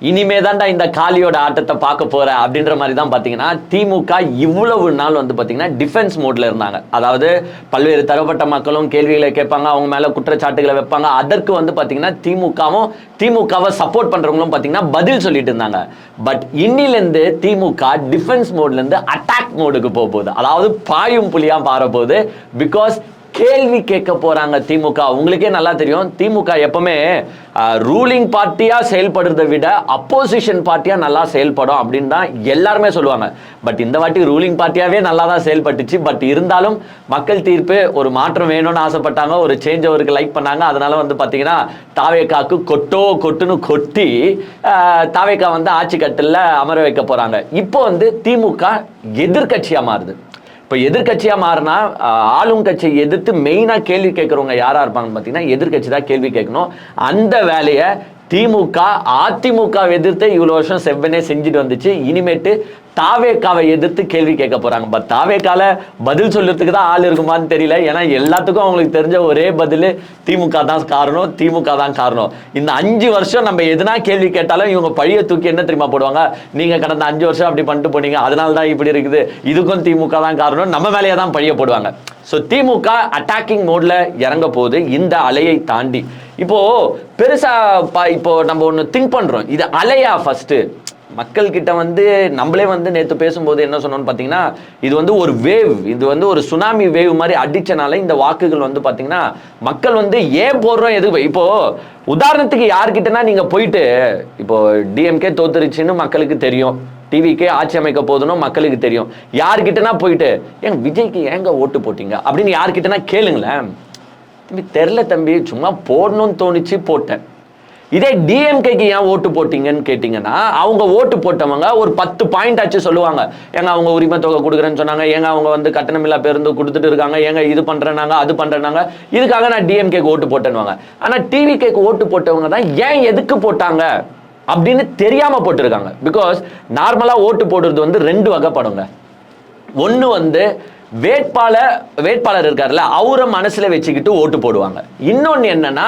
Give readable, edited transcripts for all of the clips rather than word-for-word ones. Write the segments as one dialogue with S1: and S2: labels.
S1: இனிமே தான்டா இந்த காளியோட ஆட்டத்தை பார்க்க போற அப்படின்ற மாதிரி தான் பார்த்தீங்கன்னா திமுக இவ்வளவு நாள் வந்து பார்த்தீங்கன்னா டிஃபென்ஸ் மோட்ல இருந்தாங்க. அதாவது பல்வேறு தரப்பட்ட மக்களும் கேள்விகளை கேட்பாங்க, அவங்க மேல குற்றச்சாட்டுகளை வைப்பாங்க. அதற்கு வந்து பார்த்தீங்கன்னா திமுகவை சப்போர்ட் பண்றவங்களும் பார்த்தீங்கன்னா பதில் சொல்லிட்டு இருந்தாங்க. பட் இன்னிலிருந்து திமுக டிஃபென்ஸ் மோட்ல இருந்து அட்டாக் மோடுக்கு போக போகுது. அதாவது பாயும் புலியா மாற போகுது. பிகாஸ் கேள்வி கேட்க போறாங்க திமுக. உங்களுக்கே நல்லா தெரியும், திமுக எப்பவுமே ரூலிங் பார்ட்டியா செயல்படுறதை விட அப்போசிஷன் பார்ட்டியா நல்லா செயல்படும் அப்படின்னு தான் எல்லாருமே சொல்லுவாங்க. பட் இந்த வாட்டி ரூலிங் பார்ட்டியாவே நல்லா தான் செயல்பட்டுச்சு. பட் இருந்தாலும் மக்கள் தீர்ப்பு ஒரு மாற்றம் வேணும்னு ஆசைப்பட்டாங்க, ஒரு சேஞ்ச் அவருக்கு லைக் பண்ணாங்க. அதனால வந்து பார்த்தீங்கன்னா தாவேக்காக்கு கொட்டுன்னு கொட்டி தாவேக்கா வந்து ஆட்சி கட்டில அமர வைக்க போறாங்க. இப்போ வந்து திமுக எதிர்கட்சியா மாறுது. இப்போ எதிர்கட்சியாக மாறினா ஆளும் கட்சியை எதிர்த்து மெயினாக கேள்வி கேட்குறவங்க யாராக இருப்பாங்கன்னு பார்த்தீங்கன்னா எதிர்கட்சி தான் கேள்வி கேட்கணும். அந்த வேலையை திமுக அதிமுக எதிர்த்து இவ்வளோ வருஷம் செவ்வனே செஞ்சுட்டு வந்துச்சு. இனிமேட்டு தாவேக்காவை எதிர்த்து கேள்வி கேட்க போறாங்க. பட் தாவேக்கால பதில் சொல்றதுக்கு தான் ஆள் இருக்குமான்னு தெரியல. ஏன்னா எல்லாத்துக்கும் அவங்களுக்கு தெரிஞ்ச ஒரே பதில் திமுக தான் காரணம். இந்த 5 வருஷம் நம்ம எதுனா கேள்வி கேட்டாலும் இவங்க பழிய தூக்கி என்ன தெரியுமா போடுவாங்க, நீங்க கடந்த 5 வருஷம் அப்படி பண்ணிட்டு போனீங்க, அதனால தான் இப்படி இருக்குது, இதுக்கும் திமுக தான் காரணம், நம்ம மேலேயே தான் பழிய போடுவாங்க. ஸோ திமுக அட்டாக்கிங் மோட்ல இறங்க போகுது இந்த அலையை தாண்டி. இப்போ பெருசா இப்போ நம்ம ஒன்று திங்க் பண்றோம், இது அலையா ஃபர்ஸ்ட் மக்கள் கிட்ட வந்து நம்மளே வந்து நேற்று பேசும்போது என்ன சொன்னோம்னு பார்த்தீங்கன்னா, இது வந்து ஒரு வேவ், இது வந்து ஒரு சுனாமி வேவ் மாதிரி அடிச்சனால இந்த வாக்குகள் வந்து பார்த்தீங்கன்னா மக்கள் வந்து ஏன் போடுறோம் எது. இப்போ உதாரணத்துக்கு யார்கிட்டனா நீங்க போயிட்டு இப்போ டிஎம்கே தோத்துருச்சுன்னு மக்களுக்கு தெரியும், டிவிக்கே ஆட்சி அமைக்க போதுன்னு மக்களுக்கு தெரியும். யார்கிட்டனா போயிட்டு ஏங்க விஜய்க்கு ஏங்க ஓட்டு போட்டீங்க அப்படின்னு யார்கிட்டனா கேளுங்களேன், தம்பி தெரில தம்பி சும்மா போடணும்னு தோணிச்சு போட்டேன். இதே டிஎம்கேக்கு ஏன் ஓட்டு போட்டீங்கன்னு கேட்டீங்கன்னா அவங்க ஓட்டு போட்டவங்க ஒரு 10 பாயிண்ட் ஆச்சு சொல்லுவாங்க. ஏங்க அவங்க உரிமை தொகை கொடுக்குறேன்னு சொன்னாங்க, ஏங்க அவங்க வந்து கட்டணமில்லா பேருந்து கொடுத்துட்டு இருக்காங்க, ஏங்க இது பண்றேனாங்க அது பண்றேனாங்க, இதுக்காக நான் டிஎம்கேக்கு ஓட்டு போட்டேன்னுவாங்க. ஆனா டிவிகேக்கு ஓட்டு போட்டவங்க தான் ஏன் எதுக்கு போட்டாங்க அப்படின்னு தெரியாம போட்டிருக்காங்க. பிகாஸ் நார்மலா ஓட்டு போடுறது வந்து 2 வகைப்படுங்க. ஒன்று வந்து வேட்பாளர் இருக்காருல்ல அவரை மனசுல வச்சுக்கிட்டு ஓட்டு போடுவாங்க. இன்னொன்னு என்னன்னா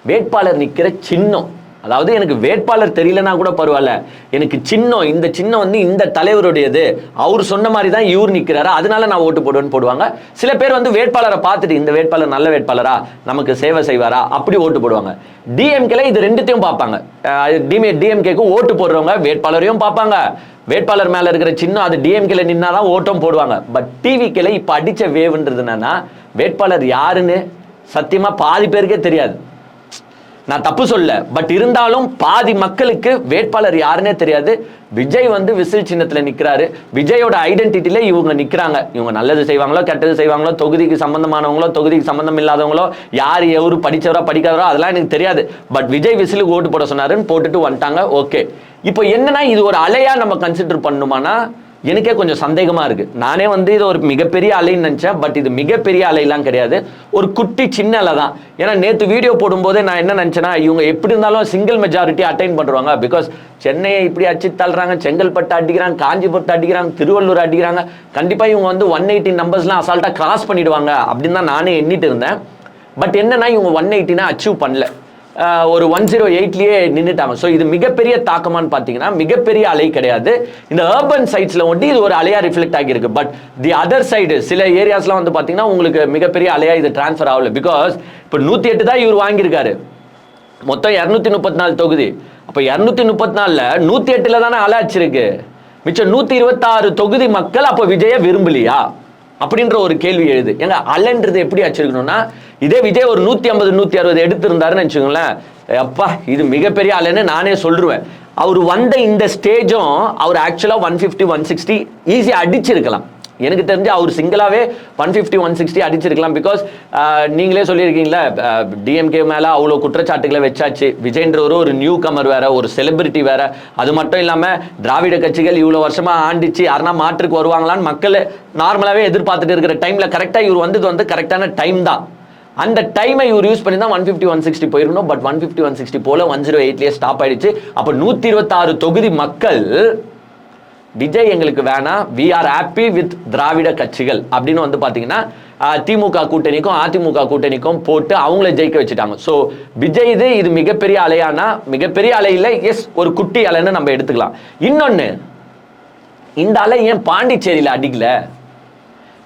S1: வேட்பாளர் நிக்கிற சின்னம், அதாவது எனக்கு வேட்பாளர் தெரியலனா கூட பரவாயில்ல, எனக்கு சின்னம், இந்த சின்னம் வந்து இந்த தலைவருடையது, அவர் சொன்ன மாதிரி தான் இவர் நிற்கிறாரா அதனால நான் ஓட்டு போடுவேன்னு போடுவாங்க. சில பேர் வந்து வேட்பாளரை பார்த்துட்டு இந்த வேட்பாளர் நல்ல வேட்பாளரா, நமக்கு சேவை செய்வாரா அப்படி ஓட்டு போடுவாங்க. டிஎம்கேல இது 2த்தையும் பார்ப்பாங்க. டிஎம்கேக்கு ஓட்டு போடுறவங்க வேட்பாளரையும் பார்ப்பாங்க, வேட்பாளர் மேல இருக்கிற சின்னம் அது டிஎம்கேல நின்னாதான் ஓட்டம் போடுவாங்க. பட் டிவிகேல இப்ப அடிச்ச வேவ்ன்றது என்னன்னா வேட்பாளர் யாருன்னு சத்தியமா பாதி பேருக்கே தெரியாது. நான் தப்பு சொல்ல, பட் இருந்தாலும் பாதி மக்களுக்கு வேட்பாளர் யாருன்னே தெரியாது. விஜய் வந்து விசில் சின்னத்தில் நிற்கிறாரு, விஜயோட ஐடென்டிட்டியில இவங்க நிற்கிறாங்க. இவங்க நல்லது செய்வாங்களோ கெட்டது செய்வாங்களோ, தொகுதிக்கு சம்பந்தமானவங்களோ தொகுதிக்கு சம்பந்தம் இல்லாதவங்களோ, யார் எவரு படிச்சவரோ படிக்காதவரோ அதெல்லாம் எனக்கு தெரியாது. பட் விஜய் விசிலுக்கு ஓட்டு போட சொன்னாருன்னு போட்டுட்டு வந்துட்டாங்க. ஓகே, இப்போ என்னன்னா இது ஒரு அலையா நம்ம கன்சிடர் பண்ணுமானா எனக்கே கொஞ்சம் சந்தேகமா இருக்கு. நானே வந்து இது ஒரு மிகப்பெரிய அலைன்னு நினைச்சேன். பட் இது மிகப்பெரிய அலையெல்லாம் கிடையாது, ஒரு குட்டி சின்ன அலை தான். ஏன்னா நேற்று வீடியோ போடும்போதே நான் என்ன நினைச்சேன்னா இவங்க எப்படி இருந்தாலும் சிங்கிள் மெஜாரிட்டி அட்டைன் பண்ணுவாங்க. பிகாஸ் சென்னையை இப்படி அடிச்சு தள்ளுறாங்க, செங்கல்பட்டு அடிக்கிறாங்க, காஞ்சிபுரத்தை அடிக்கிறாங்க, திருவள்ளூர் அடிக்கிறாங்க, கண்டிப்பா இவங்க வந்து 180 நம்பர்ஸ்லாம் அசால்ட்டா கிராஸ் பண்ணிடுவாங்க அப்படின்னு தான் நானே எண்ணிட்டு இருந்தேன். பட் என்னன்னா இவங்க 180 அச்சீவ் பண்ணல, ஒரு 108லயே நின்றுட்டாங்க. ஸோ இது மிகப்பெரிய தாக்கமானு பார்த்தீங்கன்னா மிகப்பெரிய அலை கிடையாது. இந்த அர்பன் சைட்ஸ்ல வந்து இது ஒரு அலையா ரிஃப்ளெக்ட் ஆகியிருக்கு. பட் தி அதர் சைடு சில ஏரியாஸ்லாம் வந்து பார்த்தீங்கன்னா உங்களுக்கு மிகப்பெரிய அலையா இது டிரான்ஸ்ஃபர் ஆகல. பிகாஸ் இப்போ 108 தான் இவர் வாங்கியிருக்காரு, மொத்தம் 234 தொகுதி. அப்போ 234ல 108ல தானே அலை அச்சிருக்கு, மிச்சம் 126 தொகுதி மக்கள் அப்போ விஜய விரும்பலையா அப்படின்ற ஒரு கேள்வி எழுது. ஏங்க அலைன்றது எப்படி அச்சிருக்கணும்னா இதே விஜய் ஒரு 150 160 எடுத்திருந்தாருன்னு வச்சுக்கோங்களேன், அப்பா இது மிகப்பெரிய அலைன்னு நானே சொல்லுவேன். அவர் வந்த இந்த ஸ்டேஜும் அவர் ஆக்சுவலா 150 160 ஈஸியா அடிச்சிருக்கலாம். எனக்கு தெரிஞ்சு அவர் சிங்கிளாவே 150 160 அடிச்சிருக்கலாம். பிகாஸ் நீங்களே சொல்லியிருக்கீங்களா டிஎம்கே மேல அவ்வளோ குற்றச்சாட்டுகளை வச்சாச்சு. விஜய்ன்றவர் ஒரு நியூ கமர் வேற, ஒரு செலிபிரிட்டி வேற. அது மட்டும் இல்லாம திராவிட கட்சிகள் இவ்வளோ வருஷமா ஆண்டிச்சு, யாருன்னா மாற்றுக்கு வருவாங்களான்னு மக்கள் நார்மலாவே எதிர்பார்த்துட்டு இருக்கிற டைம்ல கரெக்டா இவர் வந்தது வந்து கரெக்டான டைம் தான். அந்த டைமை இவர் யூஸ் பண்ணி தான் 150 160 போயிருக்கணும். பட் 150 160 போல 108லயே ஸ்டாப் ஆயிடுச்சு. அப்போ 126 தொகுதி மக்கள் விஜய் எங்களுக்கு வேணாம், வி ஆர் ஹாப்பி வித் திராவிட கட்சிகள் அப்படின்னு வந்து பார்த்தீங்கன்னா திமுக கூட்டணிக்கும் அதிமுக கூட்டணிக்கும் போட்டு அவங்கள ஜெயிக்க வச்சுட்டாங்க. ஸோ விஜய் இது மிகப்பெரிய அலையானா மிகப்பெரிய அலையில் எஸ் ஒரு குட்டி அலைன்னு நம்ம எடுத்துக்கலாம். இன்னொன்று, இந்த அலை ஏன் பாண்டிச்சேரியில் அடிக்கல?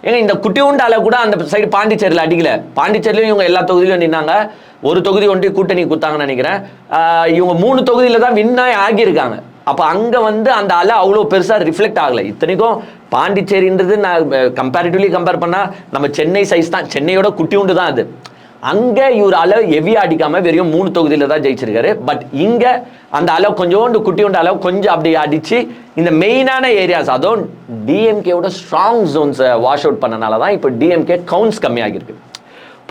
S1: ஏங்க இந்த குட்டி உண்டு அலை கூட அந்த சைடு பாண்டிச்சேரியில் அடிக்கல. பாண்டிச்சேரியிலும் இவங்க எல்லா தொகுதியிலும் நின்னாங்க. ஒரு தொகுதி ஒன்றி கூட்டணி கொடுத்தாங்கன்னு நினைக்கிறேன். இவங்க 3 தொகுதியில் தான் வின்னா ஆகியிருக்காங்க. அப்போ அங்கே வந்து அந்த அலை அவ்வளோ பெருசாக ரிஃப்ளெக்ட் ஆகலை. இத்தனைக்கும் பாண்டிச்சேரின்றது நான் கம்பேரிட்டிவ்லி கம்பேர் பண்ணால் நம்ம சென்னை சைஸ் தான், சென்னையோட குட்டி உண்டு தான் அது. அங்கே இவர் அலை ஹெவியாக அடிக்காமல் வெறும் 3 தொகுதியில் தான் ஜெயிச்சிருக்காரு. பட் இங்கே அந்த அளவு கொஞ்சோண்டு குட்டி உண்டு அளவு கொஞ்சம் அப்படி அடித்து இந்த மெயினான ஏரியாஸ், அதுவும் டிஎம்கேவோட ஸ்ட்ராங் ஜோன்ஸை வாஷ் அவுட் பண்ணனால தான் இப்போ டிஎம்கே கவுண்ட்ஸ் கம்மியாகிருக்கு.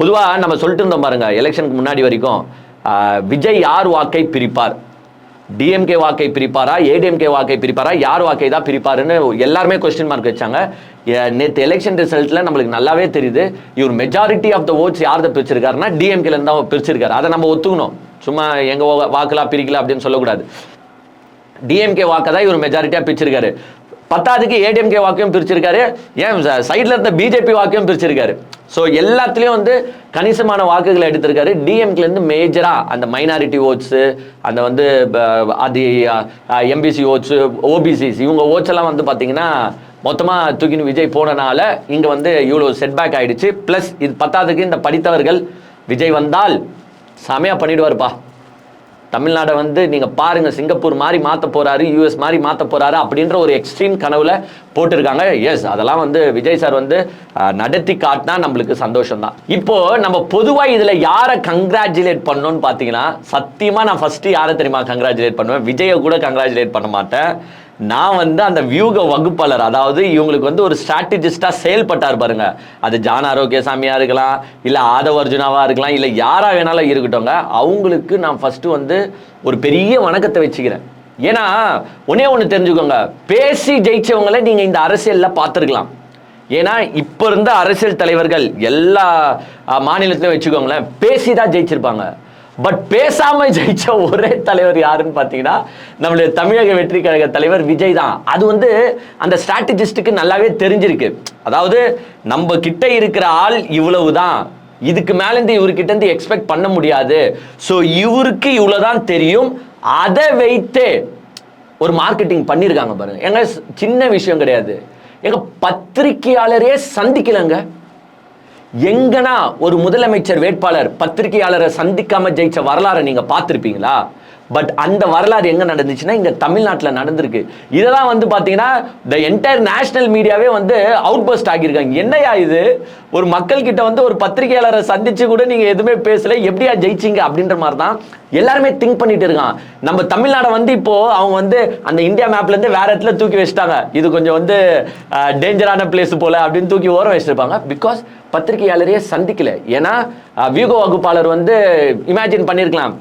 S1: பொதுவாக நம்ம சொல்லிட்டு இருந்தோம் பாருங்க, எலெக்ஷனுக்கு முன்னாடி வரைக்கும் விஜய் யார் வாக்கை பிரிப்பார், டிஎம்கே வாக்கை பிரிப்பாரா ஏடிஎம்கே வாக்கை பிரிப்பாரா, யார் வாக்கை தான் பிரிப்பாருன்னு எல்லாருமே கொஸ்டின் மார்க் வச்சாங்க. நேற்று எலெக்ஷன் ரிசல்ட்ல நம்மளுக்கு நல்லாவே தெரியுது, இவர் மெஜாரிட்டி ஆஃப் த ஓட்ஸ் யார் தான் பிரிச்சிருக்காருன்னா டிஎம்கேல இருந்தா பிரிச்சிருக்காரு. அதை நம்ம ஒத்துக்கணும். சும்மா எங்க வாக்குலாம் பிரிக்கல அப்படின்னு சொல்லக்கூடாது. டிஎம்கே வாக்கை தான் இவர் மெஜாரிட்டியா பிரிச்சிருக்காரு. பத்தாவதுக்கு ஏடிஎம்கே வாக்கையும் பிரிச்சிருக்காரு, ஏன் சைட்ல இருந்த பிஜேபி வாக்கையும் பிரிச்சிருக்காரு. ஸோ எல்லாத்துலேயும் வந்து கணிசமான வாக்குகளை எடுத்திருக்காரு. டிஎம்கேல இருந்து மேஜரா அந்த மைனாரிட்டி ஓட்ஸு, அந்த வந்து அது எம்பிசி ஓட்ஸு, ஓபிசிஸ், இவங்க ஓட்ஸ் எல்லாம் வந்து பார்த்தீங்கன்னா மொத்தமாக தூக்கின்னு விஜய் போனனால இங்கே வந்து இவ்வளோ செட்பேக் ஆயிடுச்சு. ப்ளஸ் இது பத்தாவதுக்கு இந்த படித்தவர்கள் விஜய் வந்தால் செமையாக பண்ணிடுவார்ப்பா. தமிழ்நாடை வந்து நீங்கள் பாருங்கள், சிங்கப்பூர் மாதிரி மாற்ற போகிறாரு, யூஎஸ் மாதிரி மாற்ற போகிறாரு அப்படின்ற ஒரு எக்ஸ்ட்ரீம் கனவுல போட்டிருக்காங்க. எஸ், அதெல்லாம் வந்து விஜய் சார் வந்து நடத்தி காட்டினா நம்மளுக்கு சந்தோஷம் தான். இப்போ நம்ம பொதுவாக இதில் யாரை கங்க்ராச்சுலேட் பண்ணணும்னு பார்த்தீங்கன்னா, சத்தியமாக நான் ஃபஸ்ட்டு யாரை தெரியுமா கங்க்ராச்சுலேட் பண்ணுவேன்? விஜயை கூட கங்க்ராச்சுலேட் பண்ண மாட்டேன். நான் வந்து அந்த வியூக வகுப்பாளர், அதாவது இவங்களுக்கு வந்து ஒரு ஸ்ட்ராட்டஜிஸ்டாக செயல்பட்டார் பாருங்க. அது ஜான் ஆரோக்கியசாமியாக இருக்கலாம், இல்லை ஆதவ அர்ஜுனாவாக இருக்கலாம், இல்லை யாராக வேணாலும் இருக்கட்டும்ங்க. அவங்களுக்கு நான் ஃபஸ்ட்டு வந்து ஒரு பெரிய வணக்கத்தை வச்சுக்கிறேன். ஏன்னா ஒன்னே ஒன்று தெரிஞ்சுக்கோங்க, பேசி ஜெயிச்சவங்களை நீங்கள் இந்த அரசியலில் பார்த்துருக்கலாம். ஏன்னா இப்போ இருந்த அரசியல் தலைவர்கள் எல்லா மாநிலத்திலையும் வச்சுக்கோங்களேன், பேசி தான் ஜெயிச்சிருப்பாங்க. பட் பேசாம ஜெயிச்ச ஒரே தலைவர் யாருன்னு பார்த்தீங்கன்னா நம்மளுடைய தமிழக வெற்றி கழக தலைவர் விஜய் தான். அது வந்து அந்த ஸ்ட்ராட்டஜிஸ்டுக்கு நல்லாவே தெரிஞ்சிருக்கு. அதாவது நம்ம கிட்ட இருக்கிற ஆள் இவ்வளவுதான், இதுக்கு மேலேருந்து இவர்கிட்ட இருந்து எக்ஸ்பெக்ட் பண்ண முடியாது. ஸோ இவருக்கு இவ்வளோதான் தெரியும், அதை வைத்து ஒரு மார்க்கெட்டிங் பண்ணியிருக்காங்க பாருங்க. எங்க சின்ன விஷயம் கிடையாது. எங்க பத்திரிகையாளரே சந்திக்கலங்க. எங்கன்னா ஒரு முதலமைச்சர் வேட்பாளர் பத்திரிகையாளரை சந்திக்காம ஜெயிச்ச வரலாறை நீங்க பார்த்திருப்பீங்களா? பட் அந்த வரலாறு எங்க நடந்துச்சுன்னா இங்க தமிழ்நாட்டில் நடந்திருக்கு. இதெல்லாம் வந்து பாத்தீங்கன்னா த என்டையர் நேஷனல் மீடியாவே வந்து அவுட் பஸ்ட் ஆகியிருக்காங்க. என்னையா இது, ஒரு மக்கள் கிட்ட வந்து ஒரு பத்திரிகையாளரை சந்திச்சு கூட நீங்க எதுவுமே பேசல, எப்படியா ஜெயிச்சிங்க அப்படின்ற மாதிரி தான் எல்லாருமே திங்க் பண்ணிட்டு இருக்கான். நம்ம தமிழ்நாடை வந்து இப்போ அவங்க வந்து அந்த இந்தியா மேப்ல இருந்து வேற இடத்துல தூக்கி வச்சுட்டாங்க. இது கொஞ்சம் வந்து டேஞ்சரான பிளேஸ் போல அப்படின்னு தூக்கி ஓரம் வச்சிருப்பாங்க. பிகாஸ் பத்திரிகையாளரையே சந்திக்கல. ஏன்னா வியூக வகுப்பாளர் வந்து இமேஜின் பண்ணியிருக்கலாம்,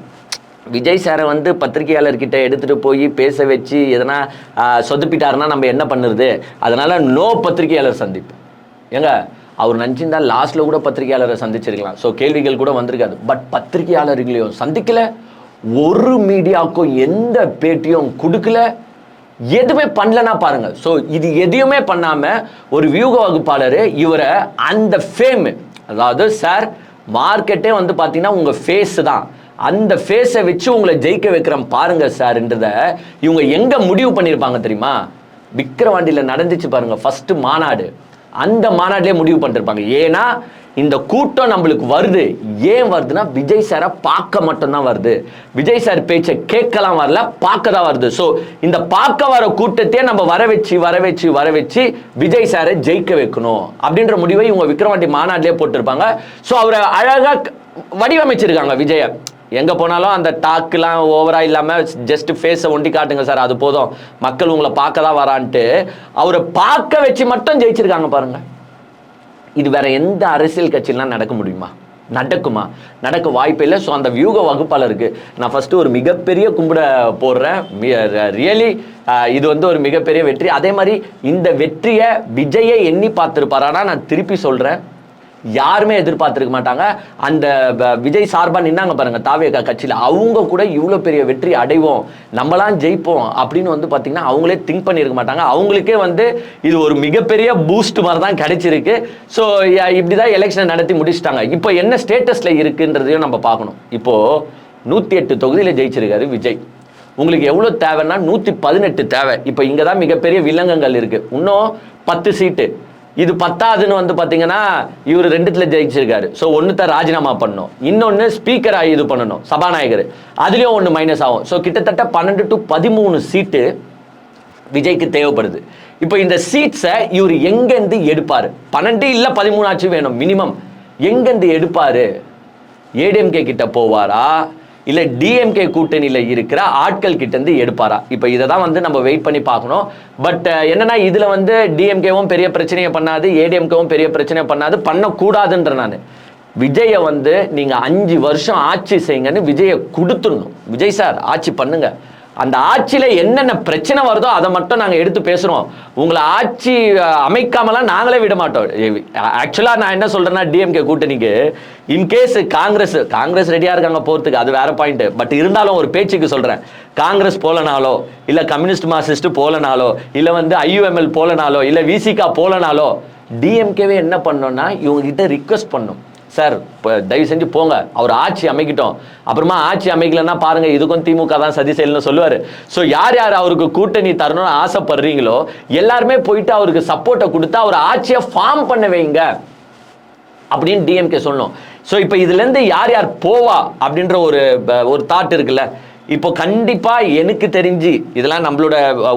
S1: விஜய் சாரை வந்து பத்திரிகையாளர்கிட்ட எடுத்துட்டு போய் பேச வச்சு எதனா சொதுப்பிட்டாருன்னா நம்ம என்ன பண்ணுறது, அதனால நோ பத்திரிகையாளர் சந்திப்பு. ஏங்க அவர் நினச்சிருந்தா லாஸ்ட்ல கூட பத்திரிகையாளரை சந்திச்சிருக்கலாம், ஸோ கேள்விகள் கூட வந்திருக்காது. பட் பத்திரிகையாளர்களையும் சந்திக்கல, ஒரு மீடியாவுக்கும் எந்த பேட்டியும் கொடுக்கல, எதுவுமே பண்ணலன்னா பாருங்க. ஸோ இது எதையுமே பண்ணாம ஒரு வியூக வகுப்பாளர் இவரை அந்த ஃபேம், அதாவது சார் மார்க்கெட்டே வந்து பார்த்தீங்கன்னா உங்க ஃபேஸ் தான், அந்த ஃபேஸை வச்சு உங்களை ஜெயிக்க வைக்கிறோம் பாருங்க சார்ன்றத இவங்க எங்க முடிவு பண்ணியிருப்பாங்க தெரியுமா? விக்கிரவாண்டியில் நடந்துச்சு பாருங்க ஃபர்ஸ்ட் மாநாடு, அந்த மாநாட்டிலே முடிவு பண்ணிருப்பாங்க. ஏன்னா இந்த கூட்டம் நம்மளுக்கு வருது, ஏன் வருதுன்னா விஜய் சாரை பார்க்க மட்டும்தான் வருது, விஜய் சார் பேச்சை கேட்கலாம் வரல, பார்க்க தான் வருது. ஸோ இந்த பார்க்க வர கூட்டத்தையே நம்ம வர வச்சு விஜய் சாரை ஜெயிக்க வைக்கணும் அப்படின்ற முடிவை இவங்க விக்கிரவாண்டி மாநாட்டிலே போட்டிருப்பாங்க. ஸோ அவரை அழகாக வடிவமைச்சிருக்காங்க விஜயை. எங்கே போனாலும் அந்த டாக்குலாம் ஓவராக இல்லாமல் ஜஸ்ட் ஃபேஸை ஒண்டி காட்டுங்க சார், அது போதும், மக்கள் உங்களை பார்க்க தான் வரான்ட்டு அவரை பார்க்க வச்சு மட்டும் ஜெயிச்சிருக்காங்க பாருங்க. இது வேற எந்த அரசியல் கட்சியெல்லாம் நடக்க முடியுமா? நடக்குமா? நடக்க வாய்ப்பே இல்லை. ஸோ அந்த வியூக வகுப்பாளருக்கு நான் ஃபர்ஸ்ட் ஒரு மிகப்பெரிய கும்பிட போடுறேன். ரியலி இது வந்து ஒரு மிகப்பெரிய வெற்றி. அதே மாதிரி இந்த வெற்றியை விஜயை எண்ணி பார்த்துருப்பாரானா நான் திருப்பி சொல்கிறேன், யாருமே எதிர்பார்த்திருக்க மாட்டாங்க. அந்த விஜய் சார்பா நின்னாங்க பாருங்க தாவேகா கட்சியில, அவங்க கூட இவ்வளவு பெரிய வெற்றி அடைவோம், நம்மளாம் ஜெயிப்போம் அப்படின்னு வந்து பாத்தீங்கன்னா அவங்களே திங்க் பண்ணிருக்க மாட்டாங்க. அவங்களுக்கே வந்து இது ஒரு மிகப்பெரிய பூஸ்ட் மாதிரி தான் கிடைச்சிருக்கு. ஸோ இப்படிதான் எலெக்ஷன் நடத்தி முடிச்சிட்டாங்க. இப்போ என்ன ஸ்டேட்டஸ்ல இருக்குன்றதையும் நம்ம பார்க்கணும். இப்போ 108 தொகுதியில ஜெயிச்சிருக்காரு விஜய். உங்களுக்கு எவ்வளவு தேவைன்னா 118 தேவை. இப்போ இங்க தான் மிகப்பெரிய வில்லங்கங்கள் இருக்கு. இன்னும் 10 சீட்டு, இது 10ஆவதுன்னு வந்து பாத்தீங்கன்னா இவர் 2த்துல ஜெயிச்சிருக்காரு. ஸோ ஒன்னுத்த ராஜினாமா பண்ணணும், இன்னொன்னு ஸ்பீக்கர் இது பண்ணணும் சபாநாயகர், அதுலயும் ஒன்று மைனஸ் ஆகும். ஸோ கிட்டத்தட்ட 12 to 13 சீட்டு விஜய்க்கு தேவைப்படுது. இப்போ இந்த சீட்ஸை இவர் எங்கேருந்து எடுப்பாரு? 12 இல்லை 13 ஆச்சு வேணும் மினிமம். எங்கேருந்து எடுப்பாரு? ஏடிஎம்கே கிட்ட போவாரா இல்ல டிஎம்கே கூட்டணியில இருக்கிற ஆட்கள் கிட்ட இருந்து எடுப்பாரா? இப்ப இதை தான் வந்து நம்ம வெயிட் பண்ணி பார்க்கணும். பட் என்னன்னா இதுல வந்து டிஎம்கேவும் பெரிய பிரச்சனையை பண்ணாது, ஏடிஎம்கேவும் பெரிய பிரச்சனை பண்ணாது, பண்ணக்கூடாதுன்ற நான் விஜயை வந்து நீங்க 5 வருஷம் ஆட்சி செய்யுங்கன்னு விஜயை கொடுத்துடணும். விஜய் சார் ஆட்சி பண்ணுங்க, அந்த ஆட்சியில என்னென்ன பிரச்சனை வருதோ அதை மட்டும் நாங்க எடுத்து பேசுறோம். உங்களை ஆட்சி அமைக்காமலாம் நாங்களே விட மாட்டோம். ஆக்சுவலா நான் என்ன சொல்றேன்னா டிஎம்கே கூட்டணிக்கு இன்கேஸ் காங்கிரஸ் ரெடியா இருக்காங்க போறதுக்கு, அது வேற பாயிண்ட். பட் இருந்தாலும் ஒரு பேச்சுக்கு சொல்றேன், காங்கிரஸ் போலனாலோ இல்ல கம்யூனிஸ்ட் மார்க்சிஸ்ட் போலனாலோ இல்ல வந்து ஐயுஎம்எல் போலனாலோ இல்ல விசிகா போலனாலோ டிஎம்கேவே என்ன பண்ணோம்னா இவங்க கிட்ட ரிக்வெஸ்ட் பண்ணும், சார் தயவு செஞ்சு போங்க, அவர் ஆட்சி அமைக்கிட்டோம், அப்புறமா ஆட்சி அமைக்கலன்னா பாருங்க இதுக்கும் திமுக தான் சதி செயல்னு சொல்லுவாரு. ஸோ யார் யார் அவருக்கு கூட்டணி தரணும்னு ஆசைப்படுறீங்களோ எல்லாருமே போயிட்டு அவருக்கு சப்போர்ட்டை கொடுத்து அவர் ஆட்சியை ஃபார்ம் பண்ண வைங்க அப்படின்னு டிஎம்கே சொல்லணும். ஸோ இப்போ இதுல இருந்து யார் யார் போவா அப்படின்ற ஒரு தாட் இருக்குல்ல. இப்போ கண்டிப்பா எனக்கு தெரிஞ்சு இதெல்லாம் நம்மளோட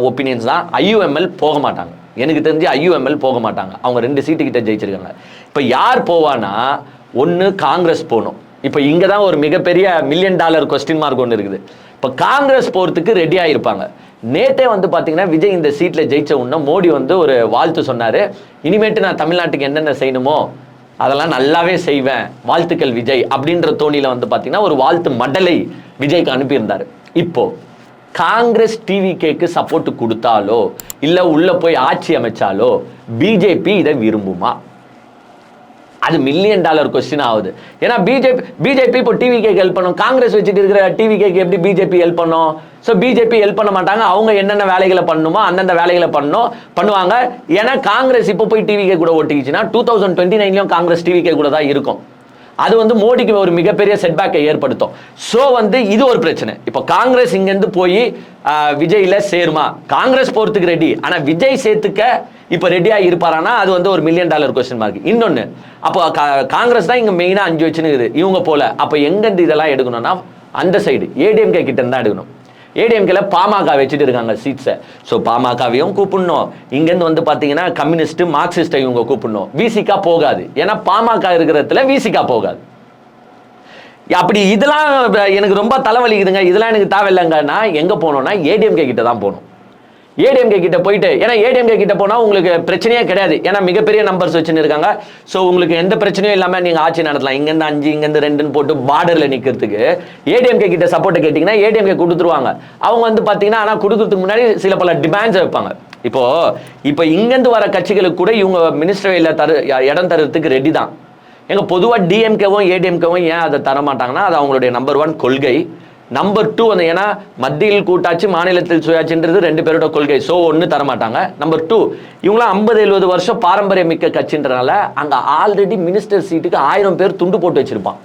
S1: ஒப்பீனியன்ஸ் தான், ஐயுஎம்எல் போக மாட்டாங்க. எனக்கு தெரிஞ்சு ஐயுஎம்எல் போக மாட்டாங்க, அவங்க 2 சீட்டு கிட்ட ஜெயிச்சிருக்காங்க. இப்போ யார் போவானா, ஒன்று காங்கிரஸ் போகணும். இப்போ இங்கே தான் ஒரு மிகப்பெரிய $1 மில்லியன் கொஸ்டின் மார்க் ஒன்று இருக்குது. இப்போ காங்கிரஸ் போகிறதுக்கு ரெடியாக இருப்பாங்க. நேற்றே வந்து பார்த்தீங்கன்னா விஜய் இந்த சீட்டில் ஜெயிச்ச உடனே மோடி வந்து ஒரு வாழ்த்து சொன்னார், இனிமேட்டு நான் தமிழ்நாட்டுக்கு என்னென்ன செய்யணுமோ அதெல்லாம் நல்லாவே செய்வேன், வாழ்த்துக்கள் விஜய் அப்படின்ற தோணியில் வந்து பார்த்தீங்கன்னா ஒரு வாழ்த்து மடலை விஜய்க்கு அனுப்பியிருந்தார். இப்போ காங்கிரஸ் டிவிகேக்கு சப்போர்ட் கொடுத்தாலோ இல்லை உள்ள போய் ஆட்சி அமைச்சாலோ பிஜேபி இதை விரும்புமா? அது $1 மில்லியன் கொஸ்டின் ஆகுது. ஏன்னா பிஜேபி இப்போ டிவிகேக்கு ஹெல்ப் பண்ணும், காங்கிரஸ் வச்சுட்டு இருக்கிற டிவிகேக்கு எப்படி பிஜேபி ஹெல்ப் பண்ணும்? ஸோ பிஜேபி ஹெல்ப் பண்ண மாட்டாங்க, அவங்க என்னென்ன வேலைகளை பண்ணணுமோ அந்தந்த வேலைகளை பண்ணுவாங்க. ஏன்னா காங்கிரஸ் இப்போ போய் டிவிகே கூட ஓட்டிக்கிச்சுன்னா 2029 காங்கிரஸ் டிவிகே கூட தான் இருக்கும். அது வந்து மோடிக்கு ஒரு மிகப்பெரிய செட்பேக்கை ஏற்படுத்தும். ஸோ வந்து இது ஒரு பிரச்சனை. இப்போ காங்கிரஸ் இங்கேருந்து போய் விஜய்ல சேருமா? காங்கிரஸ் போறதுக்கு ரெடி, ஆனால் விஜய் சேர்த்துக்க இப்போ ரெடியா இருப்பாரானா அது வந்து ஒரு $1 மில்லியன் கொஸ்டின் மார்க். இன்னொன்று, அப்போ காங்கிரஸ் தான் இங்கே மெயினாக 5 வச்சுன்னு இவங்க போல, அப்போ எங்கேருந்து இதெல்லாம் எடுக்கணும்னா அந்த சைடு ஏடிஎம்கே கிட்ட இருந்தா எடுக்கணும். ஏடிஎம்கேல பாமக வச்சுட்டு இருக்காங்க சீட்ஸை. ஸோ பாமகவையும் கூப்பிடணும், இங்கேருந்து வந்து பார்த்தீங்கன்னா கம்யூனிஸ்ட் மார்க்சிஸ்டை இவங்க கூப்பிடணும். விசிகா போகாது, ஏன்னா பாமக இருக்கிறதுல விசிகா போகாது. அப்படி இதெல்லாம் எனக்கு ரொம்ப தலைவலிக்குதுங்க, இதெல்லாம் எனக்கு தேவையில்லைங்கன்னா எங்கே போகணும்னா ஏடிஎம்கே கிட்ட தான் போகணும். ஏடிஎம்கே கிட்ட போயிட்டு, ஏன்னா ஏடிஎம்கே கிட்ட போனால் உங்களுக்கு பிரச்சனையே கிடையாது, ஏன்னா மிகப்பெரிய நம்பர்ஸ் வச்சுன்னு இருக்காங்க. ஸோ உங்களுக்கு எந்த பிரச்சனையும் இல்லாமல் நீங்கள் ஆட்சி நடத்தலாம். இங்கேருந்து 5 இங்கேருந்து 2ன்னு போட்டு பார்டரில் நிற்கிறதுக்கு ஏடிஎம்கே கிட்ட சப்போர்ட்டை கேட்டிங்கன்னா ஏடிஎம்கே கொடுத்துருவாங்க. அவங்க வந்து பார்த்தீங்கன்னா ஆனால் கொடுக்கறதுக்கு முன்னாடி சில பல டிமாண்ட்ஸ் வைப்பாங்க. இப்போ இங்கேருந்து வர கட்சிகளுக்கு கூட இவங்க மினிஸ்டரியில் இடம் தருறதுக்கு ரெடி தான். எங்க பொதுவாக டிஎம்கேவும் ஏடிஎம்கேவும் ஏன் அதை தர மாட்டாங்கன்னா அது அவங்களுடைய நம்பர் 1 கொள்கை. நம்பர் 2 வந்து ஏன்னா மத்தியில் கூட்டாட்சி மாநிலத்தில் சுயாட்சின்றது 2 பேரோட கொள்கை. ஸோ ஒன்று தரமாட்டாங்க. நம்பர் 2, இவங்களாம் 50-70 வருஷம் பாரம்பரிய மிக்க கட்சின்றனால அங்கே ஆல்ரெடி மினிஸ்டர் சீட்டுக்கு 1000 பேர் துண்டு போட்டு வச்சிருப்பான்.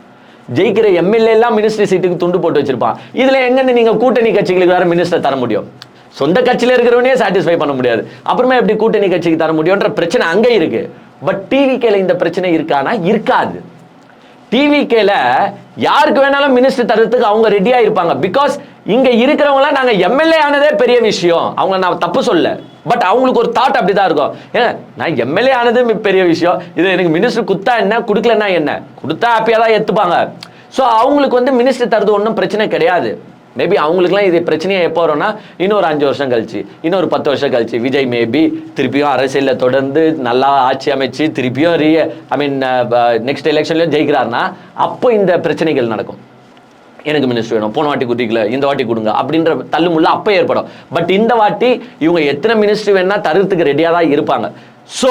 S1: ஜெயிக்கிற எம்எல்ஏ எல்லாம் மினிஸ்டர் சீட்டுக்கு துண்டு போட்டு வச்சிருப்பான். இதுல எங்கன்னு நீங்க கூட்டணி கட்சிகளுக்கு வேற மினிஸ்டர் தர முடியும்? சொந்த கட்சியில இருக்கிறவனே சாட்டிஸ்ஃபை பண்ண முடியாது, அப்புறமா எப்படி கூட்டணி கட்சிக்கு தர முடியும்ன்ற பிரச்சனை அங்கே இருக்கு. பட் டிவிகேல இந்த பிரச்சனை இருக்கானா? இருக்காது. டிவிகேல யாருக்கு வேணாலும் மினிஸ்டர் தரத்துக்கு அவங்க ரெடியா இருப்பாங்க. பிகாஸ் இங்க இருக்கிறவங்களாம் நாங்க எம்எல்ஏ ஆனதே பெரிய விஷயம், அவங்க நான் தப்பு சொல்ல, பட் அவங்களுக்கு ஒரு தாட் அப்படிதான் இருக்கும். ஏன் நான் எம்எல்ஏ ஆனது பெரிய விஷயம், இது எனக்கு மினிஸ்டர் குத்தா என்ன கொடுக்கலன்னா என்ன, கொடுத்தா ஹாப்பியா தான் ஏத்துப்பாங்க. ஸோ அவங்களுக்கு வந்து மினிஸ்டர் தரது ஒன்றும் பிரச்சனை கிடையாது. மேபி அவங்களுக்குலாம் இது பிரச்சனையே எப்போ வரும்னா இன்னொரு 5 வருஷம் கழிச்சு, இன்னொரு 10 வருஷம் கழிச்சு விஜய் மேபி திருப்பியும் அரசியலில் தொடர்ந்து நல்லா ஆட்சி அமைச்சு திருப்பியும் நெக்ஸ்ட் எலெக்ஷன்லையும் ஜெயிக்கிறாருன்னா அப்போ இந்த பிரச்சனைகள் நடக்கும். எனக்கு மினிஸ்டர் வேணும், போன வாட்டி குட்டிக்கல, இந்த வாட்டி கொடுங்க அப்படின்ற தள்ளுமுள்ள அப்போ ஏற்படும். பட் இந்த வாட்டி இவங்க எத்தனை மினிஸ்டர் வேணா தருறதுக்கு ரெடியாக தான் இருப்பாங்க. ஸோ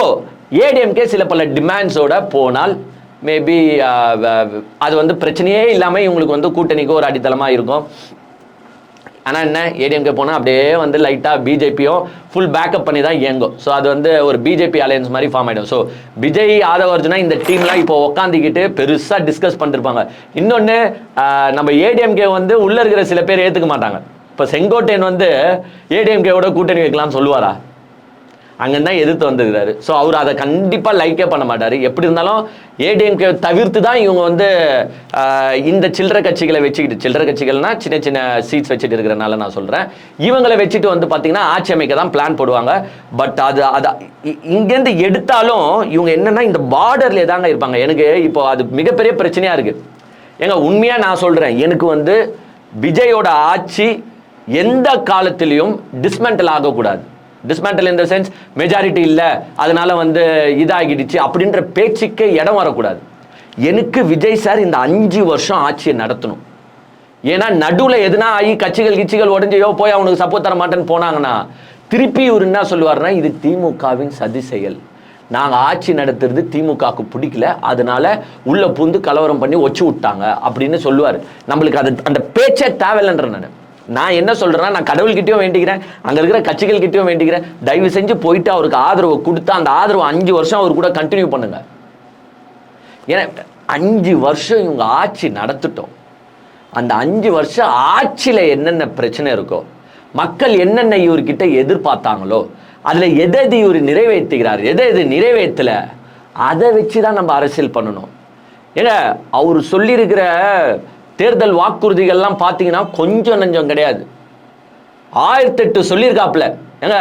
S1: ஏடிஎம்கே சில பல டிமாண்ட்ஸோட போனால் மேபி அது வந்து பிரச்சனையே இல்லாமல் இவங்களுக்கு வந்து கூட்டணிக்கு ஒரு அடித்தளமாக இருக்கும். ஆனால் என்ன, ஏடிஎம்கே போனால் அப்படியே வந்து லைட்டாக பிஜேபியும் ஃபுல் பேக்கப் பண்ணி தான் இயங்கும். ஸோ அது வந்து ஒரு பிஜேபி அலையன்ஸ் மாதிரி ஃபார்ம் ஆகிடும். ஸோ விஜய், ஆதவ அர்ஜுனா இந்த டீம்லாம் இப்போ உட்காந்துக்கிட்டு பெருசாக டிஸ்கஸ் பண்ணிருப்பாங்க. இன்னொன்று, நம்ம ஏடிஎம்கே வந்து உள்ளே இருக்கிற சில பேர் ஏற்றுக்க மாட்டாங்க. இப்போ செங்கோட்டையன் வந்து ஏடிஎம்கேவோட கூட்டணி வைக்கலாம்னு சொல்லுவாரா? அங்கே தான் எதிர்த்து வந்துருக்காரு. ஸோ அவர் அதை கண்டிப்பாக லைக்கே பண்ண மாட்டார். எப்படி இருந்தாலும் ஏடிஎம்கே தவிர்த்து தான் இவங்க வந்து இந்த சில்லறை கட்சிகளை வச்சுக்கிட்டு, சில்லறை கட்சிகள்னா சின்ன சின்ன சீட்ஸ் வச்சுட்டு இருக்கிறனால நான் சொல்கிறேன், இவங்களை வச்சுட்டு வந்து பார்த்தீங்கன்னா ஆட்சி அமைக்க தான் பிளான் போடுவாங்க. பட் அது இங்கேருந்து எடுத்தாலும் இவங்க என்னன்னா இந்த பார்டர்லேயே தாங்க இருப்பாங்க. எனக்கு இப்போ அது மிகப்பெரிய பிரச்சனையாக இருக்குது. ஏங்க உண்மையாக நான் சொல்கிறேன், எனக்கு வந்து விஜயோட ஆட்சி எந்த காலத்திலையும் டிஸ்மெண்டல் ஆகக்கூடாது. Dismantle in the sense majority இல்லை அதனால வந்து இதாகிடுச்சு அப்படின்ற பேச்சுக்கே இடம் வரக்கூடாது. எனக்கு விஜய் சார் இந்த 5 வருஷம் ஆட்சியை நடத்தணும். ஏன்னா நடுவில் எதுனா ஆகி கட்சிகள் உடஞ்சையோ போய் அவனுக்கு சப்போர்ட் தர மாட்டேன்னு போனாங்கன்னா திருப்பி இவர் என்ன சொல்லுவார்னா, இது திமுகவின் சதி செயல், நாங்கள் ஆட்சி நடத்துறது திமுகவுக்கு பிடிக்கல, அதனால உள்ள பூந்து கலவரம் பண்ணி ஒச்சு விட்டாங்க அப்படின்னு சொல்லுவார். நம்மளுக்கு அது அந்த பேச்சே தேவையில்லைன்ற நான் என்ன சொல்றேன்னா, நான் கடவுள்கிட்டயும் வேண்டிக்கிறேன், அங்க இருக்கிற கட்சிகள் கிட்டயும் வேண்டிக்கிறேன், தயவு செஞ்சு போயிட்டு அவருக்கு ஆதரவு கொடுத்து அந்த ஆதரவு 5 வருஷம் அவர் கூட கண்டினியூ பண்ணுங்க. ஏன்னா 5 வருஷம் இவங்க ஆட்சி நடத்திட்டோம். அந்த 5 வருஷம் ஆட்சியில என்னென்ன பிரச்சனை இருக்கோ, மக்கள் என்னென்ன இவர்கிட்ட எதிர்பார்த்தாங்களோ, அதுல எதை இவர் நிறைவேற்றுகிறார், எதை நிறைவேற்றல, அதை வச்சுதான் நம்ம அரசியல் பண்ணணும். ஏன்னா அவர் சொல்லியிருக்கிற தேர்தல் வாக்குறுதிகள்லாம் பார்த்தீங்கன்னா கொஞ்சம் நஞ்சம் கிடையாது. 1008 சொல்லியிருக்காப்புல. ஏங்க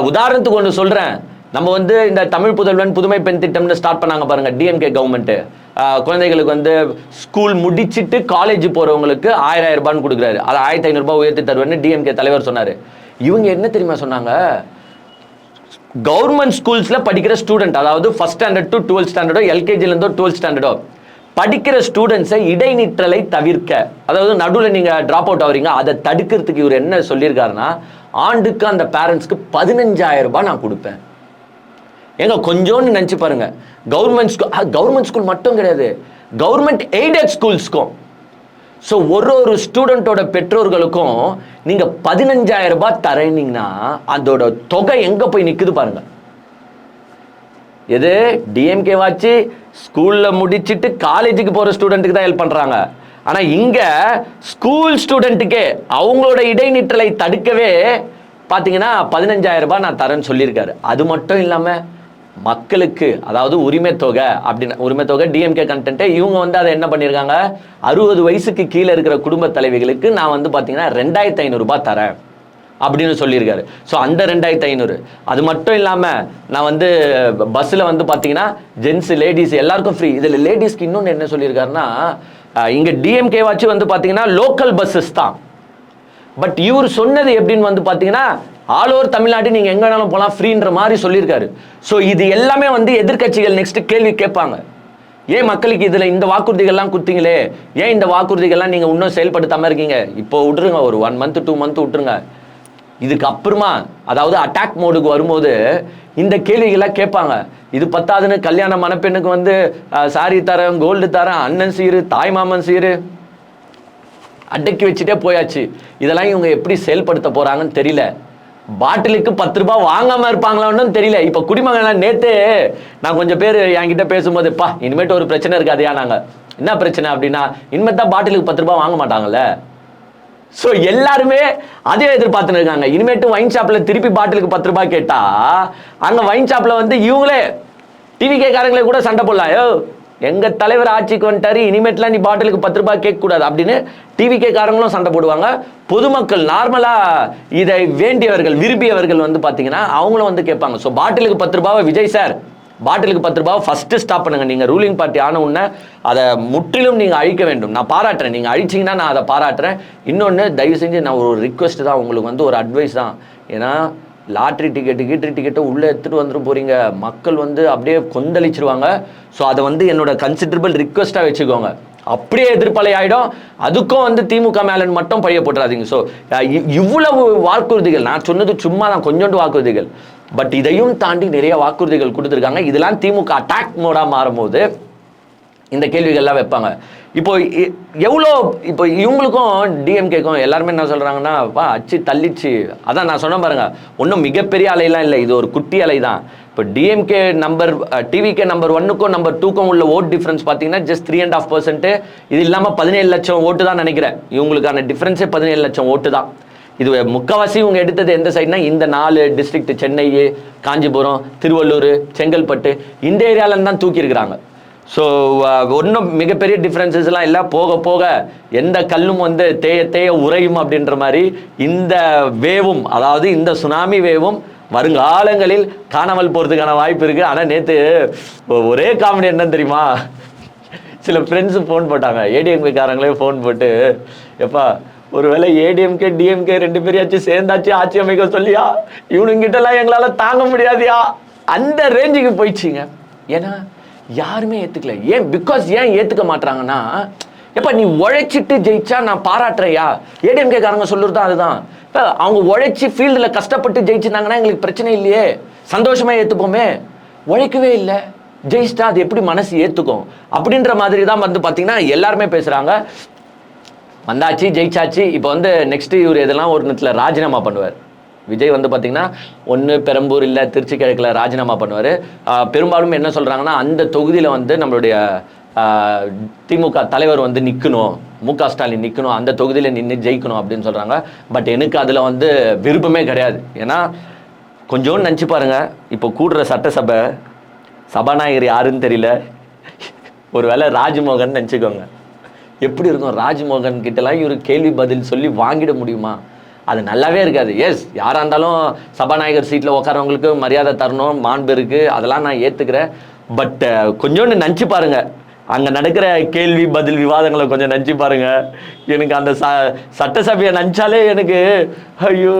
S1: உதாரணத்துக்கு ஒன்று சொல்கிறேன், நம்ம வந்து இந்த தமிழ் புதல்வன் புதுமை பெண் திட்டம்னு ஸ்டார்ட் பண்ணாங்க பாருங்க டிஎம்கே கவர்மெண்ட்டு. குழந்தைகளுக்கு வந்து ஸ்கூல் முடிச்சுட்டு காலேஜ் போகிறவங்களுக்கு 1000 ரூபான்னு கொடுக்குறாரு. அதை 1500 ரூபாய் உயர்த்தி தருவேன்னு டிஎம்கே தலைவர் சொன்னார். இவங்க என்ன தெரியுமா சொன்னாங்க, கவர்மெண்ட் ஸ்கூல்ஸில் படிக்கிற ஸ்டூடெண்ட், அதாவது first standard to 12th ஸ்டாண்டர்டோ எல்கேஜிலேருந்தோ 12th ஸ்டாண்டர்டோ படிக்கிற ஸ்டூடெண்ட்ஸை இடைநிற்றலை தவிர்க்க, அதாவது நடுவில் நீங்கள் ட்ராப் அவுட் ஆகிறீங்க, அதை தடுக்கிறதுக்கு இவர் என்ன சொல்லியிருக்காருன்னா, ஆண்டுக்கு அந்த பேரண்ட்ஸ்க்கு 15000 ரூபாய் நான் கொடுப்பேன். ஏங்க கொஞ்சோன்னு நினச்சி பாருங்க, கவர்மெண்ட் ஸ்கூல் மட்டும் கிடையாது, கவர்மெண்ட் எய்டட் ஸ்கூல்ஸ்க்கும். ஸோ ஒரு ஸ்டூடெண்ட்டோட பெற்றோர்களுக்கும் நீங்கள் 15000 ரூபாய் தரீங்கன்னா அதோட தொகை எங்கே போய் நிற்குது பாருங்க. எது டிஎம்கே வாச்சு ஸ்கூல்ல முடிச்சுட்டு காலேஜுக்கு போற ஸ்டூடெண்ட்டுக்கு தான் ஹெல்ப் பண்றாங்க. ஆனா இங்க ஸ்கூல் ஸ்டூடெண்ட்டுக்கே அவங்களோட இடைநிற்றலை தடுக்கவே பாத்தீங்கன்னா 15000 ரூபாய் நான் தரேன்னு சொல்லியிருக்காரு. அது மட்டும் இல்லாம மக்களுக்கு, அதாவது உரிமை தொகை அப்படின்னு, உரிமை தொகை டிஎம்கே கண்டென்ட்டை இவங்க வந்து அதை என்ன பண்ணியிருக்காங்க, 60 வயசுக்கு கீழே இருக்கிற குடும்ப தலைவிகளுக்கு நான் வந்து பார்த்தீங்கன்னா 2500 ரூபாய் தரேன் அப்படின்னு சொல்லியிருக்காரு. ஸோ அந்த 2500, அது மட்டும் இல்லாமல் நான் வந்து பஸ்ஸில் வந்து பார்த்தீங்கன்னா ஜென்ஸு லேடிஸ் எல்லாருக்கும் ஃப்ரீ. இதில் லேடிஸ்க்கு இன்னொன்று என்ன சொல்லியிருக்காருன்னா, இங்கே டிஎம்கே வாச்சு வந்து பார்த்தீங்கன்னா லோக்கல் பஸ்ஸஸ் தான். பட் இவர் சொன்னது எப்படின்னு வந்து பார்த்தீங்கன்னா ஆல் ஓவர் தமிழ்நாடு நீங்கள் எங்கே வேணாலும் போகலாம் ஃப்ரீன்ற மாதிரி சொல்லியிருக்காரு. ஸோ இது எல்லாமே வந்து எதிர்கட்சிகள் நெக்ஸ்ட் கேள்வி கேட்பாங்க, ஏன் மக்களுக்கு இதில் இந்த வாக்குறுதிகள்லாம் கொடுத்தீங்களே, ஏன் இந்த வாக்குறுதிகள்லாம் நீங்கள் இன்னும் செயல்படுத்தாமல் இருக்கீங்க, இப்போ விட்டுருங்க, ஒரு 1 month 2 month விட்டுருங்க, இதுக்கு அப்புறமா அதாவது அட்டாக் மோடுக்கு வரும்போது இந்த கேள்விகள்லாம் கேட்பாங்க. இது பத்தாதுன்னு கல்யாண மணப்பெண்ணுக்கு வந்து சாரி தரேன், கோல்டு தரேன், அண்ணன் சீரு, தாய் மாமன் சீரு அடக்கி வச்சுட்டே போயாச்சு. இதெல்லாம் இவங்க எப்படி செயல்படுத்த போறாங்கன்னு தெரியல. பாட்டிலுக்கு 10 ரூபாய் வாங்காம இருப்பாங்களான்னு தெரியல. இப்ப குடிமகன் நேத்து நான் கொஞ்சம் பேர் என்கிட்ட பேசும்போது, பா இனிமேட்டு ஒரு பிரச்சனை இருக்காதையா, நாங்க என்ன பிரச்சனை அப்படின்னா, இனிமேல் தான் பாட்டிலுக்கு 10 ரூபாய் வாங்க மாட்டாங்கல்ல. ஸோ எல்லாருமே அதே எதிர்பார்த்துன்னு இருக்காங்க. இனிமேட்டு ஒயின் ஷாப்ல திருப்பி பாட்டிலுக்கு 10 ரூபாய் கேட்டா அங்க ஒயின் ஷாப்ல வந்து இவங்களே டிவிகே காரங்களே கூட சண்டை போடலாம், எங்க தலைவர் ஆட்சிக்கு வந்துட்டாரு, இனிமேட்லாம் நீ பாட்டிலுக்கு 10 ரூபாய் கேட்க கூடாது அப்படின்னு டிவிகே காரங்களும் சண்டை போடுவாங்க. பொதுமக்கள் நார்மலா இதை வேண்டியவர்கள் விரும்பியவர்கள் வந்து பாத்தீங்கன்னா அவங்களும் வந்து கேட்பாங்க. ஸோ பாட்டிலுக்கு 10 ரூபாவை விஜய் சார் பாட்டிலுக்கு 10 ரூபாவை ஃபர்ஸ்ட் ஸ்டாப் பண்ணுங்க. நீங்க ரூலிங் பார்ட்டி ஆன உடனே அதை முற்றிலும் நீங்க அழிக்க வேண்டும். நான் பாராட்டுறேன், நீங்க அழிச்சிங்கன்னா நான் அதை பாராட்டுறேன். இன்னொன்று தயவு செஞ்சு நான் ஒரு ரிக்வெஸ்ட் தான், உங்களுக்கு வந்து ஒரு அட்வைஸ் தான். ஏன்னா லாட்ரி டிக்கெட்டு உள்ளே எடுத்துகிட்டு வந்துட்டு போகிறீங்க, மக்கள் வந்து அப்படியே கொந்தளிச்சிருவாங்க. ஸோ அதை வந்து என்னோட கன்சிடரபிள் ரிக்வெஸ்ட்டாக வச்சுக்கோங்க. அப்படியே எதிர்ப்பலை ஆகிடும். அதுக்கும் வந்து திமுக மேலன் மட்டும் பழைய போட்டுறாதீங்க. ஸோ இவ்வளவு வாக்குறுதிகள், நான் சொன்னது சும்மா தான் கொஞ்சோண்டு வாக்குறுதிகள், பட் இதையும் தாண்டி நிறைய வாக்குறுதிகள் கொடுத்துருக்காங்க. இதெல்லாம் திமுக அட்டாக் மோடாக மாறும்போது இந்த கேள்விகள்லாம் வைப்பாங்க. இப்போ எவ்வளோ இப்போ இவங்களுக்கும் டிஎம்கேக்கும் எல்லாருமே என்ன சொல்கிறாங்கன்னா, வா அச்சு தள்ளிச்சு. அதான் நான் சொன்ன பாருங்க, ஒன்றும் மிகப்பெரிய அலையெல்லாம் இல்லை, இது ஒரு குட்டி அலை தான். இப்போ டிஎம்கே டிவிகே நம்பர் 1க்கும் நம்பர் 2க்கும் உள்ள ஓட் டிஃப்ரென்ஸ் பார்த்தீங்கன்னா ஜஸ்ட் 3.5%. இது இல்லாமல் 17 லட்சம் ஓட்டு தான் நினைக்கிறேன். இவங்களுக்கான டிஃப்ரென்ஸே 17 லட்சம் ஓட்டு தான். இது முக்கால்வாசி இவங்க எடுத்தது எந்த சைட்னா இந்த 4 டிஸ்ட்ரிக்ட், சென்னை, காஞ்சிபுரம், திருவள்ளூர், செங்கல்பட்டு, இந்த ஏரியாவிலேருந்து தான் தூக்கியிருக்கிறாங்க. ஸோ ஒன்றும் மிகப்பெரிய டிஃப்ரென்சஸ்லாம் இல்லை. போக போக எந்த கல்லும் வந்து தேய தேய உறையும் அப்படின்ற மாதிரி இந்த வேவும், அதாவது இந்த சுனாமி வேவும் வருங்காலங்களில் காணாமல் போகிறதுக்கான வாய்ப்பு இருக்குது. ஆனால் நேற்று ஒரே காமெடி என்னன்னு தெரியுமா, சில ஃப்ரெண்ட்ஸு ஃபோன் போட்டாங்க, ஏடிஎம்கேக்காரங்களே ஃபோன் போட்டு, எப்பா ஒருவேளை ஏடிஎம்கே டிஎம்கே 2 பேரையாச்சும் சேர்ந்தாச்சு ஆட்சி அமைக்க சொல்லியா, இவனுங்கிட்டலாம் எங்களால் தாங்க முடியாதியா, அந்த ரேஞ்சுக்கு போயிடுச்சிங்க. ஏன்னா யாருமே ஏற்றுக்கல. ஏன் ஏன் ஏற்றுக்க மாட்டாங்கன்னா, எப்போ நீ உழைச்சிட்டு ஜெயிச்சா நான் பாராட்டுறையா, ஏடிஎம்கேக்காரங்க சொல்லுறது அதுதான். இப்போ அவங்க உழைச்சி ஃபீல்டில் கஷ்டப்பட்டு ஜெயிச்சிருந்தாங்கன்னா எங்களுக்கு பிரச்சனை இல்லையே, சந்தோஷமாக ஏற்றுப்போமே. உழைக்கவே இல்லை, ஜெயிச்சிட்டா அது எப்படி மனசு ஏற்றுக்கும் அப்படின்ற மாதிரி தான் வந்து பார்த்தீங்கன்னா எல்லாருமே பேசுகிறாங்க. வந்தாச்சு, ஜெயிச்சாச்சு, இப்போ வந்து நெக்ஸ்ட்டு இவர் எதெல்லாம் ஒரு நேரத்தில் ராஜினாமா பண்ணுவார். விஜய் வந்து பார்த்தீங்கன்னா ஒன்று பெரம்பூர் இல்லை திருச்சி கிழக்கில் ராஜினாமா பண்ணுவார். பெரும்பாலும் என்ன சொல்கிறாங்கன்னா, அந்த தொகுதியில் வந்து நம்மளுடைய திமுக தலைவர் வந்து நிற்கணும், முக ஸ்டாலின் நிற்கணும், அந்த தொகுதியில் நின்று ஜெயிக்கணும் அப்படின்னு சொல்கிறாங்க. பட் எனக்கு அதில் வந்து விருப்பமே கிடையாது. ஏன்னா கொஞ்சோன்னு நினச்சி பாருங்கள், இப்போ கூடுற சட்டசபை சபாநாயகர் யாருன்னு தெரியல, ஒரு வேளை ராஜ்மோகன் நினச்சிக்கோங்க, எப்படி இருக்கும்? ராஜ்மோகன் கிட்டலாம் இவர் கேள்வி பதில் சொல்லி வாங்கிட முடியுமா? அது நல்லாவே இருக்காது. எஸ், யாராக இருந்தாலும் சபாநாயகர் சீட்டில் உட்காரவங்களுக்கு மரியாதை தரணும், மாண்பு இருக்குது, அதெல்லாம் நான் ஏற்றுக்கிறேன். பட் கொஞ்சோண்டு நினச்சி பாருங்கள், அங்கே நடக்கிற கேள்வி பதில் விவாதங்களை கொஞ்சம் நினச்சி பாருங்கள். எனக்கு அந்த சட்டசபையை நினச்சாலே எனக்கு ஐயோ.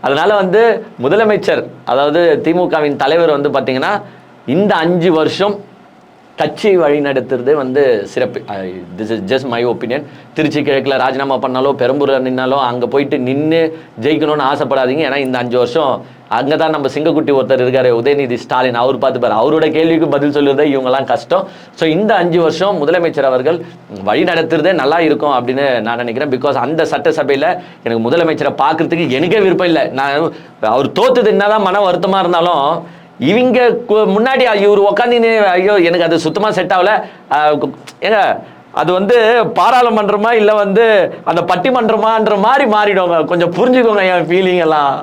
S1: அதனால் வந்து முதலமைச்சர், அதாவது திமுகவின் தலைவர் வந்து பார்த்திங்கன்னா இந்த 5 வருஷம் கட்சியை வழி நடத்துறதே வந்து சிறப்பு. This is just my opinion. Trichy கிழக்கில் ராஜினாமா பண்ணாலோ பெரம்பூரில் நின்னாலோ அங்கே போயிட்டு நின்று ஜெயிக்கணும்னு ஆசைப்படாதீங்க. ஏன்னா இந்த 5 வருஷம் அங்கே தான் நம்ம சிங்கக்குட்டி ஒருத்தர் இருக்கார், உதயநிதி ஸ்டாலின், அவர் பார்த்துப்பார், அவரோட கேள்விக்கு பதில் சொல்லுறதே இவங்கெல்லாம் கஷ்டம். ஸோ இந்த 5 வருஷம் முதலமைச்சர் அவர்கள் வழி நடத்துறதே நல்லா இருக்கும் அப்படின்னு நான் நினைக்கிறேன். பிகாஸ் அந்த சட்டசபையில் எனக்கு முதலமைச்சரை பார்க்குறதுக்கு எனக்கே விருப்பம் இல்லை. நான் அவர் தோத்துது என்னதான் மன வருத்தமாக இருந்தாலும், இவங்க முன்னாடி இவர் உக்காந்து ஐயோ எனக்கு அது சுத்தமாக செட் ஆகல. ஏங்க அது வந்து பாராளுமன்றமா இல்லை வந்து அந்த பட்டிமன்றமான்ற மாதிரி மாறிடுவாங்க. கொஞ்சம் புரிஞ்சுக்கோங்க என் ஃபீலிங் எல்லாம்.